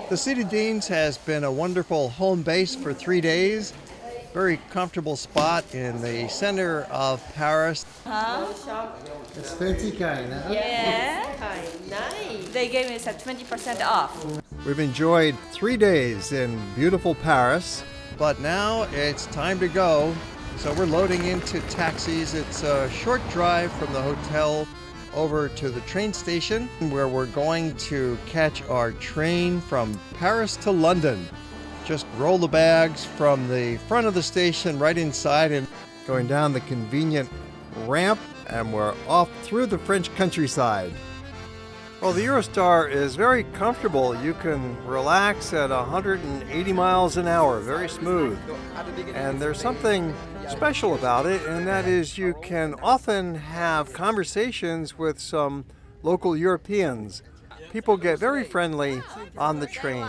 The City Deans has been a wonderful home base for 3 days. Very comfortable spot in the center of Paris. It's fancy kind, huh? Yeah. Nice. They gave us a 20% off. We've enjoyed 3 days in beautiful Paris, but now it's time to go. So we're loading into taxis. It's a short drive from the hotel over to the train station where we're going to catch our train from Paris to London. Just roll the bags from the front of the station right inside and going down the convenient ramp, and we're off through the French countryside. Well, the Eurostar is very comfortable. You can relax at 180 miles an hour, very smooth. And there's something special about it, and that is you can often have conversations with some local Europeans. People get very friendly on the train.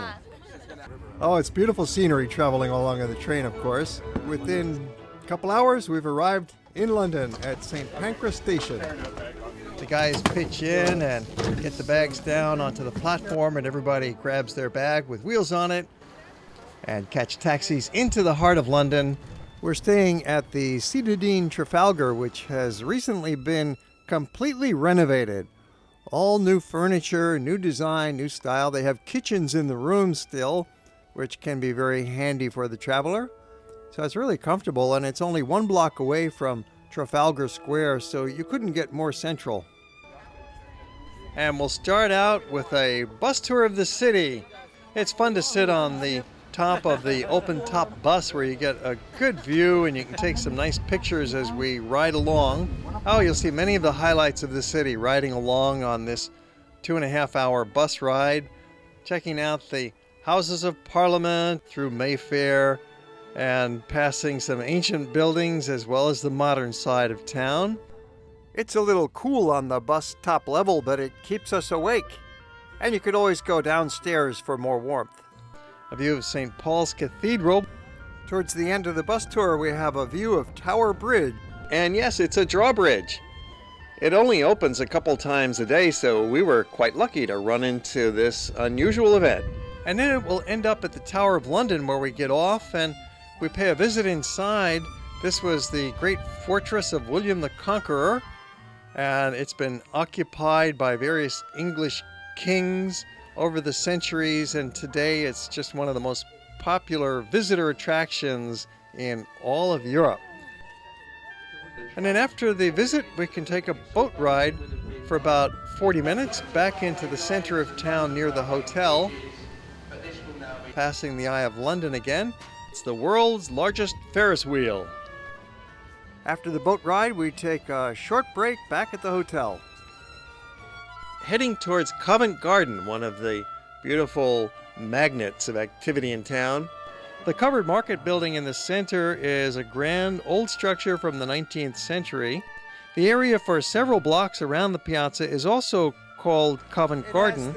Oh, it's beautiful scenery traveling along on the train, of course. Within a couple hours, we've arrived in London at St. Pancras Station. The guys pitch in and get the bags down onto the platform, and everybody grabs their bag with wheels on it and catch taxis into the heart of London. We're staying at the Citadine Trafalgar, which has recently been completely renovated. All new furniture, new design, new style. They have kitchens in the rooms still, which can be very handy for the traveler. So it's really comfortable, and it's only 1 block away from Trafalgar Square, so you couldn't get more central. And we'll start out with a bus tour of the city. It's fun to sit on the top of the open top bus where you get a good view and you can take some nice pictures as we ride along. Oh, you'll see many of the highlights of the city riding along on this 2.5-hour bus ride, checking out the Houses of Parliament through Mayfair and passing some ancient buildings as well as the modern side of town. It's a little cool on the bus top level, but it keeps us awake. And you could always go downstairs for more warmth. A view of St. Paul's Cathedral. Towards the end of the bus tour, we have a view of Tower Bridge. And yes, it's a drawbridge. It only opens a couple times a day, so we were quite lucky to run into this unusual event. And then it will end up at the Tower of London, where we get off and we pay a visit inside. This was the great fortress of William the Conqueror, and it's been occupied by various English kings over the centuries, and today it's just one of the most popular visitor attractions in all of Europe. And then after the visit, we can take a boat ride for about 40 minutes back into the center of town near the hotel, passing the Eye of London again. It's the world's largest Ferris wheel. After the boat ride, we take a short break back at the hotel. Heading towards Covent Garden, one of the beautiful magnets of activity in town. The covered market building in the center is a grand old structure from the 19th century. The area for several blocks around the piazza is also called Covent Garden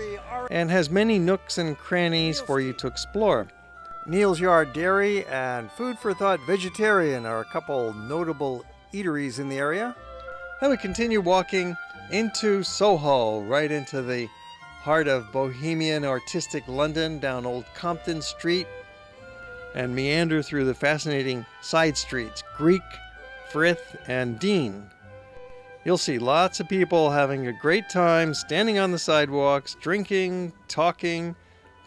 and has many nooks and crannies for you to explore. Neil's Yard Dairy and Food for Thought Vegetarian are a couple notable eateries in the area. Then we continue walking into Soho, right into the heart of bohemian artistic London, down Old Compton Street, and meander through the fascinating side streets, Greek, Frith, and Dean. You'll see lots of people having a great time standing on the sidewalks, drinking, talking,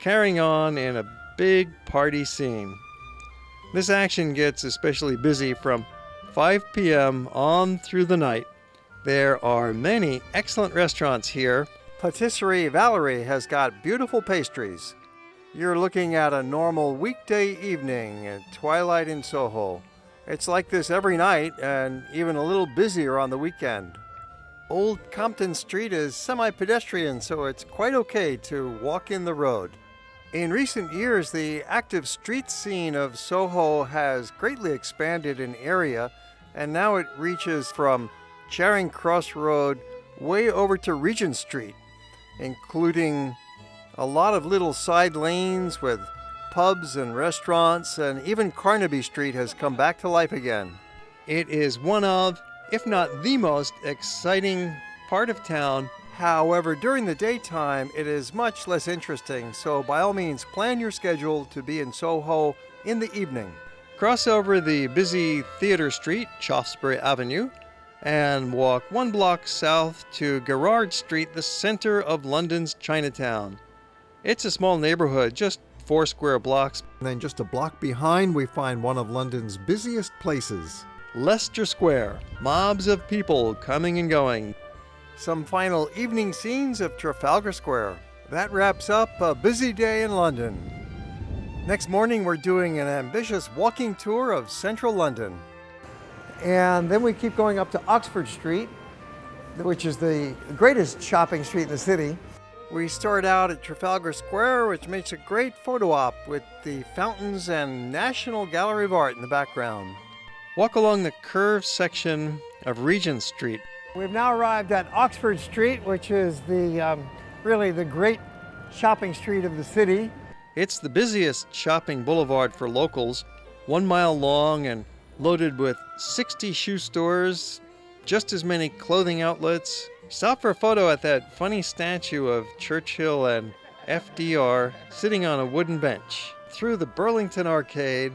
carrying on in a big party scene. This action gets especially busy from 5 p.m. on through the night. There are many excellent restaurants here. Patisserie Valerie has got beautiful pastries. You're looking at a normal weekday evening at twilight in Soho. It's like this every night and even a little busier on the weekend. Old Compton Street is semi-pedestrian, so it's quite okay to walk in the road. In recent years, the active street scene of Soho has greatly expanded in area, and now it reaches from Charing Cross Road way over to Regent Street, including a lot of little side lanes with pubs and restaurants, and even Carnaby Street has come back to life again. It is one of, if not the most exciting part of town However, during the daytime, it is much less interesting, so by all means, plan your schedule to be in Soho in the evening. Cross over the busy Theatre Street, Shaftesbury Avenue, and walk 1 block south to Gerrard Street, the center of London's Chinatown. It's a small neighborhood, just 4 square blocks. And then just a block behind, we find one of London's busiest places, Leicester Square. Mobs of people coming and going. Some final evening scenes of Trafalgar Square. That wraps up a busy day in London. Next morning, we're doing an ambitious walking tour of central London. And then we keep going up to Oxford Street, which is the greatest shopping street in the city. We start out at Trafalgar Square, which makes a great photo op with the fountains and National Gallery of Art in the background. Walk along the curved section of Regent Street. We've now arrived at Oxford Street, which is really the great shopping street of the city. It's the busiest shopping boulevard for locals, 1 mile long and loaded with 60 shoe stores, just as many clothing outlets. Stop for a photo at that funny statue of Churchill and FDR sitting on a wooden bench. Through the Burlington Arcade.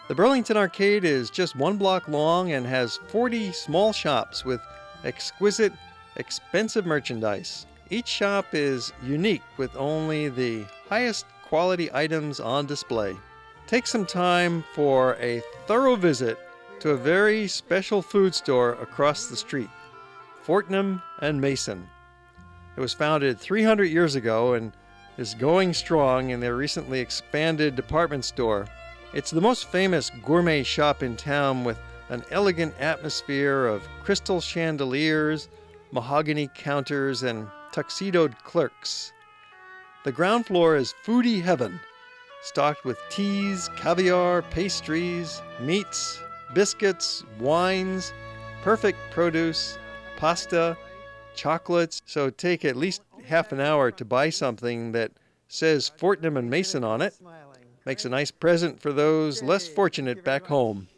The Burlington Arcade is just 1 block long and has 40 small shops with exquisite, expensive merchandise. Each shop is unique with only the highest quality items on display. Take some time for a thorough visit to a very special food store across the street, Fortnum Mason. It was founded 300 years ago and is going strong in their recently expanded department store. It's the most famous gourmet shop in town with an elegant atmosphere of crystal chandeliers, mahogany counters, and tuxedoed clerks. The ground floor is foodie heaven, stocked with teas, caviar, pastries, meats, biscuits, wines, perfect produce, pasta, chocolates. So take at least half an hour to buy something that says Fortnum Mason on it. Makes a nice present for those less fortunate back home.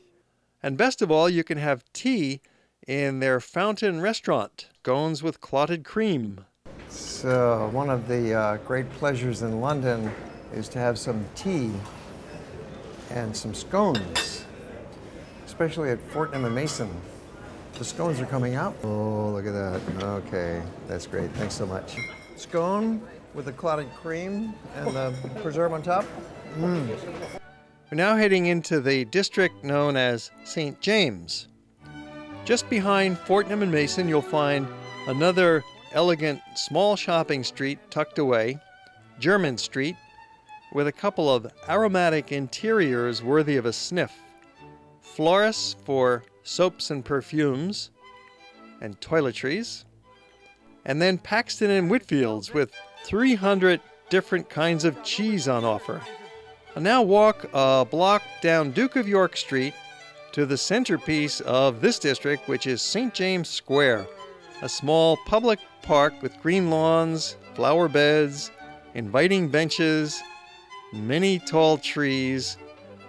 And best of all, you can have tea in their fountain restaurant, scones with clotted cream. So one of the great pleasures in London is to have some tea and some scones, especially at Fortnum Mason. The scones are coming out. Oh, look at that. Okay, that's great. Thanks so much. Scone with the clotted cream and the preserve on top. We're now heading into the district known as St. James. Just behind Fortnum Mason, you'll find another elegant small shopping street tucked away, Jermyn Street, with a couple of aromatic interiors worthy of a sniff. Florists for soaps and perfumes and toiletries. And then Paxton and Whitfield's with 300 different kinds of cheese on offer. I'll now walk a block down Duke of York Street to the centerpiece of this district, which is St. James Square, a small public park with green lawns, flower beds, inviting benches, many tall trees,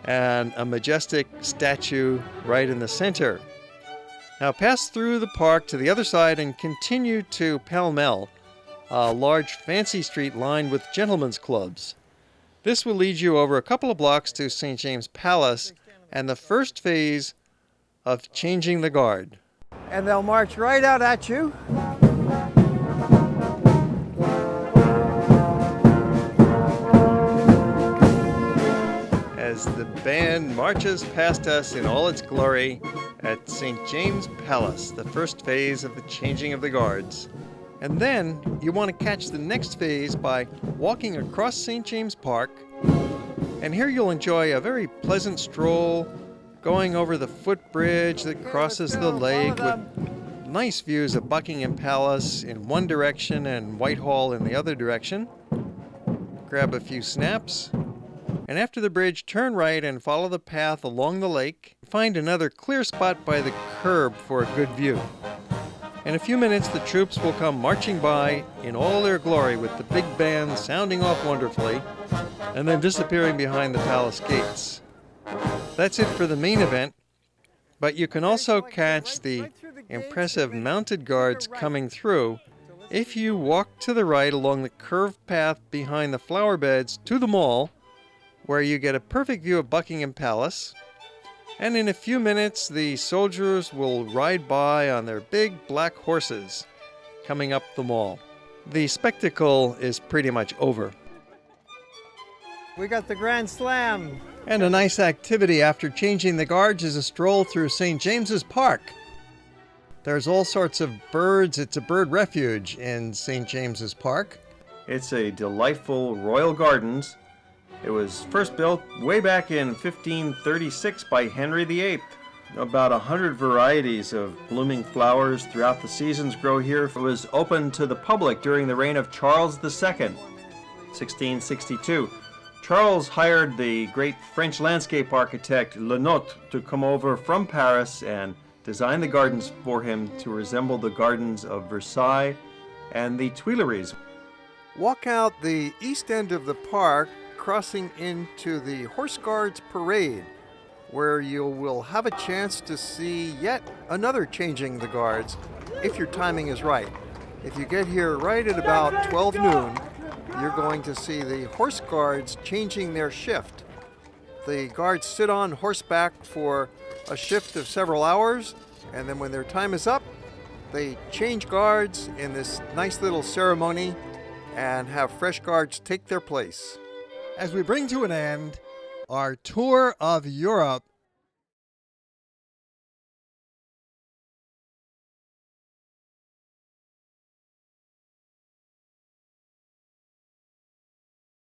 and a majestic statue right in the center. Now pass through the park to the other side and continue to Pall Mall, a large fancy street lined with gentlemen's clubs. This will lead you over a couple of blocks to St. James Palace and the first phase of changing the guard. And they'll march right out at you. As the band marches past us in all its glory at St. James Palace, the first phase of the changing of the guards. And then you want to catch the next phase by walking across St. James Park. And here you'll enjoy a very pleasant stroll, going over the footbridge that crosses the lake with nice views of Buckingham Palace in one direction and Whitehall in the other direction. Grab a few snaps. And after the bridge, turn right and follow the path along the lake. Find another clear spot by the curb for a good view. In a few minutes, the troops will come marching by in all their glory with the big band sounding off wonderfully and then disappearing behind the palace gates. That's it for the main event, but you can also catch the impressive mounted guards coming through If you walk to the right along the curved path behind the flower beds to the mall, where you get a perfect view of Buckingham Palace, and in a few minutes the soldiers will ride by on their big black horses coming up the mall. The spectacle is pretty much over. We got the Grand Slam. And a nice activity after changing the guards is a stroll through St. James's Park. There's all sorts of birds. It's a bird refuge in St. James's Park. It's a delightful royal gardens. It was first built way back in 1536 by Henry VIII. About 100 varieties of blooming flowers throughout the seasons grow here. It was opened to the public during the reign of Charles II, 1662. Charles hired the great French landscape architect Lenôtre to come over from Paris and design the gardens for him to resemble the gardens of Versailles and the Tuileries. Walk out the east end of the park, crossing into the Horse Guards Parade, where you will have a chance to see yet another changing the guards if your timing is right. If you get here right at about 12 noon, you're going to see the horse guards changing their shift. The guards sit on horseback for a shift of several hours, and then when their time is up, they change guards in this nice little ceremony and have fresh guards take their place. As we bring to an end our tour of Europe